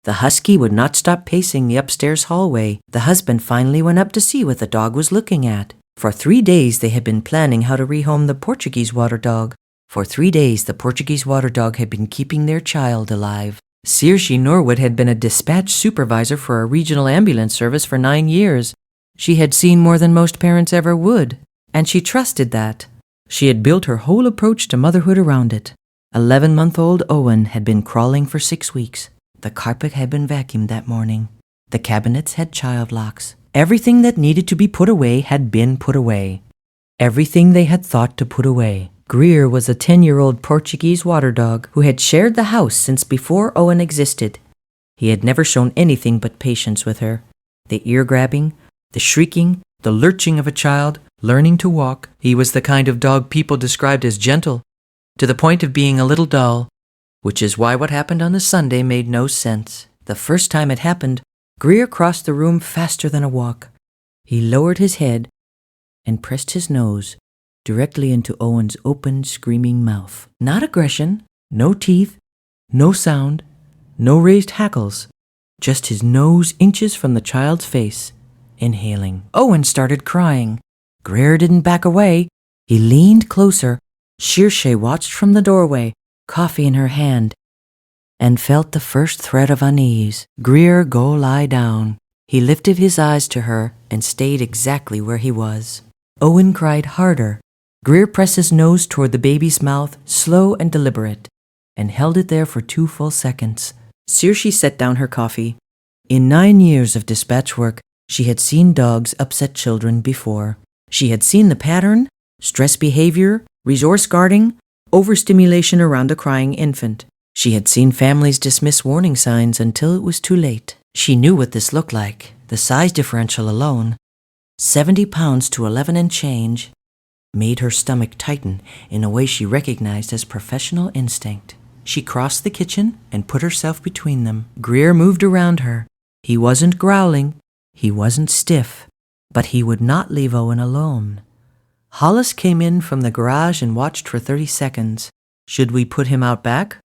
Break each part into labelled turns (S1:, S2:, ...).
S1: The husky would not stop pacing the upstairs hallway. The husband finally went up to see what the dog was looking at. For 3 days they had been planning how to rehome the Portuguese water dog. For 3 days the Portuguese water dog had been keeping their child alive. Saoirse Norwood had been a dispatch supervisor for a regional ambulance service for 9 years. She had seen more than most parents ever would, and she trusted that. She had built her whole approach to motherhood around it. 11-month-old Owen had been crawling for 6 weeks. The carpet had been vacuumed that morning. The cabinets had child locks. Everything that needed to be put away had been put away. Everything they had thought to put away. Greer was a 10-year-old Portuguese water dog who had shared the house since before Owen existed. He had never shown anything but patience with her. The ear-grabbing, the shrieking, the lurching of a child, learning to walk. He was the kind of dog people described as gentle, to the point of being a little dull, which is why what happened on the Sunday made no sense. The first time it happened, Greer crossed the room faster than a walk. He lowered his head and pressed his nose directly into Owen's open, screaming mouth. Not aggression, no teeth, no sound, no raised hackles, just his nose inches from the child's face, inhaling. Owen started crying. Greer didn't back away. He leaned closer. Saoirse watched from the doorway, coffee in her hand, and felt the first threat of unease. Greer, go lie down. He lifted his eyes to her and stayed exactly where he was. Owen cried harder. Greer pressed his nose toward the baby's mouth, slow and deliberate, and held it there for 2 full seconds. Saoirse set down her coffee. In 9 years of dispatch work, she had seen dogs upset children before. She had seen the pattern, stress behavior, resource guarding, overstimulation around a crying infant. She had seen families dismiss warning signs until it was too late. She knew what this looked like. The size differential alone, 70 pounds to 11 and change, made her stomach tighten in a way she recognized as professional instinct. She crossed the kitchen and put herself between them. Greer moved around her. He wasn't growling. He wasn't stiff. But he would not leave Owen alone. Hollis came in from the garage and watched for 30 seconds. Should we put him out back?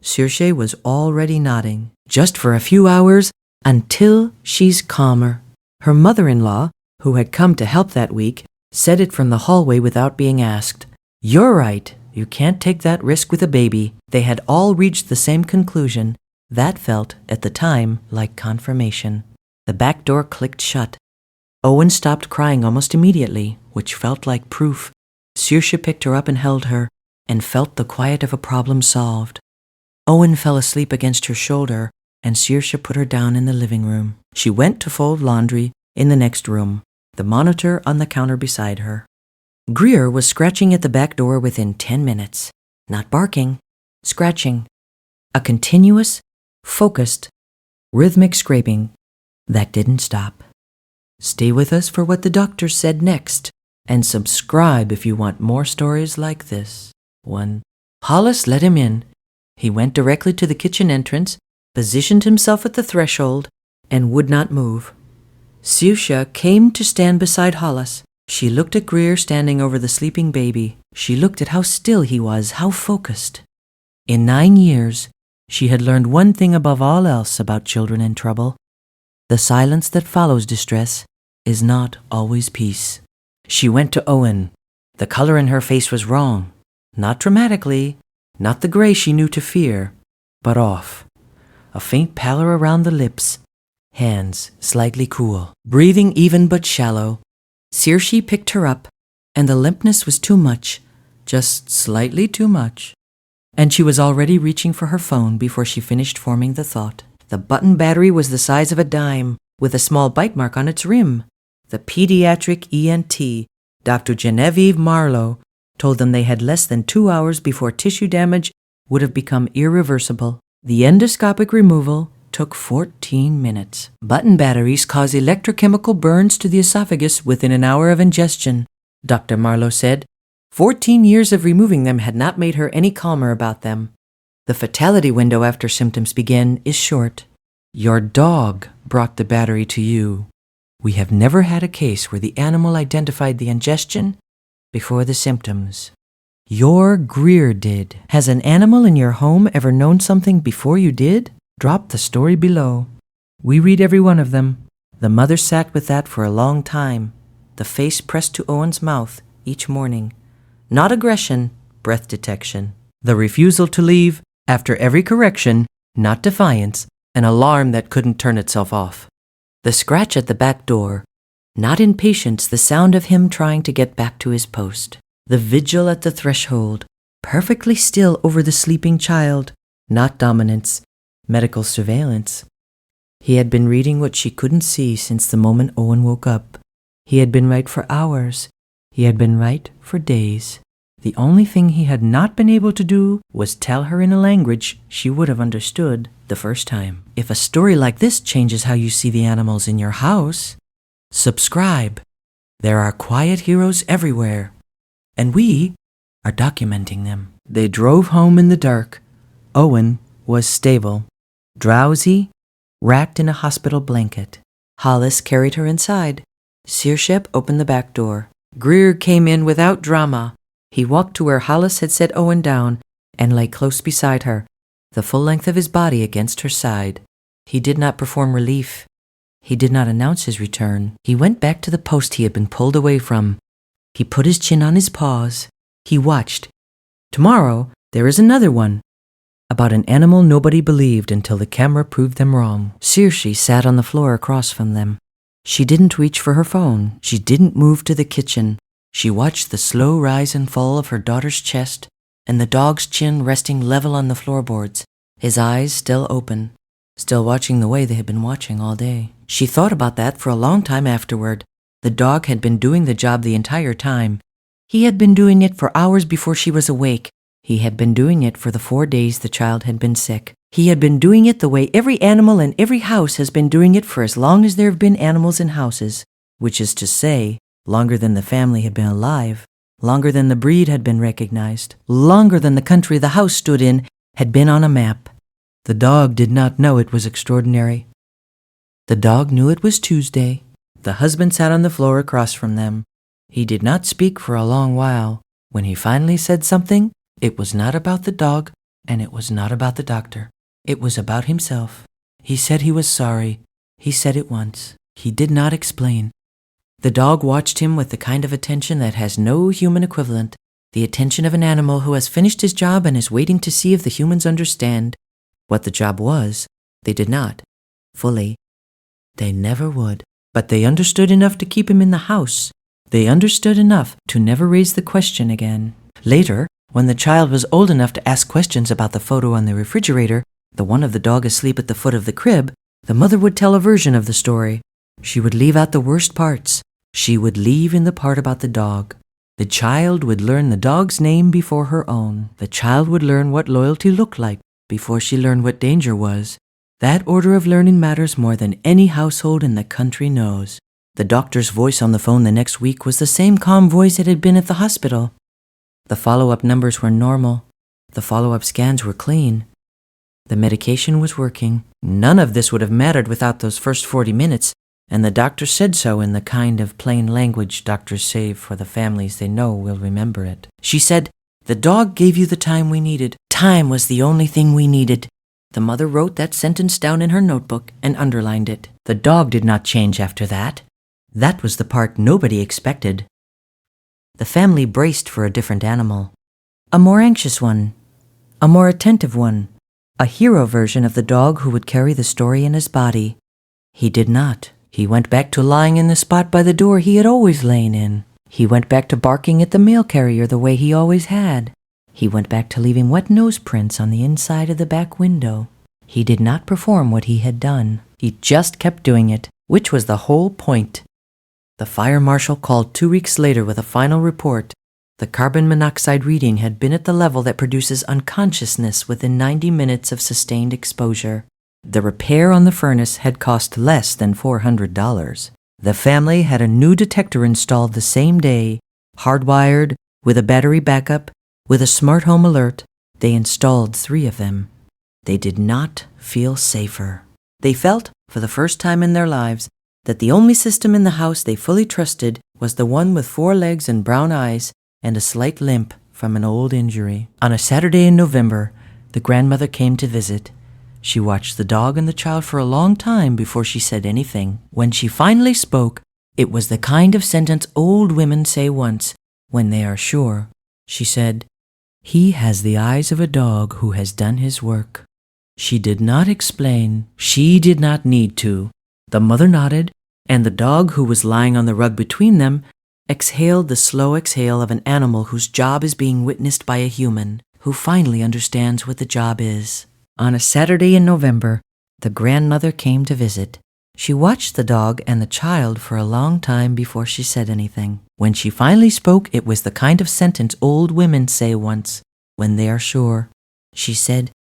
S1: Saoirse was already nodding. Just for a few hours, until she's calmer. Her mother-in-law, who had come to help that week, said it from the hallway without being asked. You're right. You can't take that risk with a baby. They had all reached the same conclusion. That felt, at the time, like confirmation. The back door clicked shut. Owen stopped crying almost immediately, which felt like proof. Saoirse picked her up and held her, and felt the quiet of a problem solved. Owen fell asleep against her shoulder, and Saoirse put her down in the living room. She went to fold laundry in the next room, the monitor on the counter beside her. Greer was scratching at the back door within 10 minutes. Not barking, scratching. A continuous, focused, rhythmic scraping that didn't stop. Stay with us for what the doctor said next, and subscribe if you want more stories like this. 1. Hollis let him in. He went directly to the kitchen entrance, positioned himself at the threshold, and would not move. Saoirse came to stand beside Hollis. She looked at Greer standing over the sleeping baby. She looked at how still he was, how focused. In 9 years, she had learned one thing above all else about children in trouble. The silence that follows distress is not always peace. She went to Owen. The color in her face was wrong. Not dramatically, not the gray she knew to fear, but off. A faint pallor around the lips, hands slightly cool, breathing even but shallow. Saoirse picked her up, and the limpness was too much, just slightly too much. And she was already reaching for her phone before she finished forming the thought. The button battery was the size of a dime, with a small bite mark on its rim. The pediatric ENT, Dr. Genevieve Marlowe, told them they had less than 2 hours before tissue damage would have become irreversible. The endoscopic removal took 14 minutes. Button batteries cause electrochemical burns to the esophagus within an hour of ingestion, Dr. Marlowe said. 14 years of removing them had not made her any calmer about them. The fatality window after symptoms begin is short. Your dog brought the battery to you. We have never had a case where the animal identified the ingestion before the symptoms. Your Greer did. Has an animal in your home ever known something before you did? drop the story below. We read every one of them. The mother sat with that for a long time, the face pressed to Owen's mouth each morning. Not aggression, breath detection. The refusal to leave after every correction, not defiance, an alarm that couldn't turn itself off. The scratch at the back door, not impatience, the sound of him trying to get back to his post. The vigil at the threshold, perfectly still over the sleeping child, not dominance, medical surveillance. He had been reading what she couldn't see since the moment Owen woke up. He had been right for hours. He had been right for days. The only thing he had not been able to do was tell her in a language she would have understood the first time. If a story like this changes how you see the animals in your house, subscribe. There are quiet heroes everywhere, and we are documenting them. They drove home in the dark. Owen was stable, drowsy, wrapped in a hospital blanket. Hollis carried her inside. Searship opened the back door. Greer came in without drama. He walked to where Hollis had set Owen down and lay close beside her, the full length of his body against her side. He did not perform relief. He did not announce his return. He went back to the post he had been pulled away from. He put his chin on his paws. He watched. Tomorrow, there is another one. About an animal nobody believed until the camera proved them wrong. Circe sat on the floor across from them. She didn't reach for her phone. She didn't move to the kitchen. She watched the slow rise and fall of her daughter's chest and the dog's chin resting level on the floorboards, his eyes still open, still watching the way they had been watching all day. She thought about that for a long time afterward. The dog had been doing the job the entire time. He had been doing it for hours before she was awake. He had been doing it for the 4 days the child had been sick. He had been doing it the way every animal in every house has been doing it for as long as there have been animals in houses, which is to say, longer than the family had been alive, longer than the breed had been recognized, longer than the country the house stood in had been on a map. The dog did not know it was extraordinary. The dog knew it was Tuesday. The husband sat on the floor across from them. He did not speak for a long while. When he finally said something, it was not about the dog, and it was not about the doctor. It was about himself. He said he was sorry. He said it once. He did not explain. The dog watched him with the kind of attention that has no human equivalent, the attention of an animal who has finished his job and is waiting to see if the humans understand. What the job was, they did not. Fully. They never would. But they understood enough to keep him in the house. They understood enough to never raise the question again. Later, when the child was old enough to ask questions about the photo on the refrigerator, the one of the dog asleep at the foot of the crib, the mother would tell a version of the story. She would leave out the worst parts. She would leave in the part about the dog. The child would learn the dog's name before her own. The child would learn what loyalty looked like before she learned what danger was. That order of learning matters more than any household in the country knows. The doctor's voice on the phone the next week was the same calm voice it had been at the hospital. The follow-up numbers were normal. The follow-up scans were clean. The medication was working. None of this would have mattered without those first 40 minutes, and the doctor said so in the kind of plain language doctors save for the families they know will remember it. She said, "The dog gave you the time we needed. Time was the only thing we needed." The mother wrote that sentence down in her notebook and underlined it. The dog did not change after that. That was the part nobody expected. The family braced for a different animal. A more anxious one. A more attentive one. A hero version of the dog who would carry the story in his body. He did not. He went back to lying in the spot by the door he had always lain in. He went back to barking at the mail carrier the way he always had. He went back to leaving wet nose prints on the inside of the back window. He did not perform what he had done. He just kept doing it, which was the whole point. The fire marshal called 2 weeks later with a final report. The carbon monoxide reading had been at the level that produces unconsciousness within 90 minutes of sustained exposure. The repair on the furnace had cost less than $400. The family had a new detector installed the same day, hardwired, with a battery backup, with a smart home alert. They installed 3 of them. They did not feel safer. They felt, for the first time in their lives, that the only system in the house they fully trusted was the one with 4 legs and brown eyes and a slight limp from an old injury. On a Saturday in November, the grandmother came to visit. She watched the dog and the child for a long time before she said anything. When she finally spoke, it was the kind of sentence old women say once when they are sure. She said, "He has the eyes of a dog who has done his work." She did not explain. She did not need to. The mother nodded, and the dog who was lying on the rug between them exhaled the slow exhale of an animal whose job is being witnessed by a human who finally understands what the job is. On a Saturday in November, the grandmother came to visit. She watched the dog and the child for a long time before she said anything. When she finally spoke, it was the kind of sentence old women say once when they are sure. She said,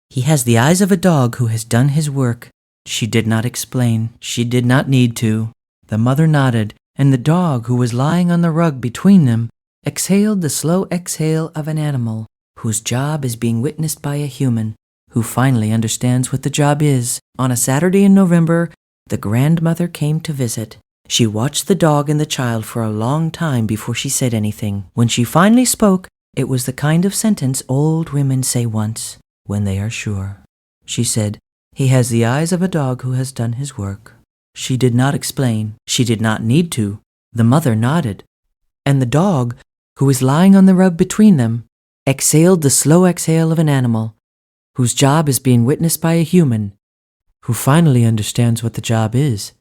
S1: "He has the eyes of a dog who has done his work." She did not explain. She did not need to. The mother nodded, and the dog who was lying on the rug between them exhaled the slow exhale of an animal whose job is being witnessed by a human who finally understands what the job is. On a Saturday in November, the grandmother came to visit. She watched the dog and the child for a long time before she said anything. When she finally spoke, it was the kind of sentence old women say once when they are sure. She said, "He has the eyes of a dog who has done his work." She did not explain. She did not need to. The mother nodded, and the dog, who was lying on the rug between them, exhaled the slow exhale of an animal whose job is being witnessed by a human who finally understands what the job is.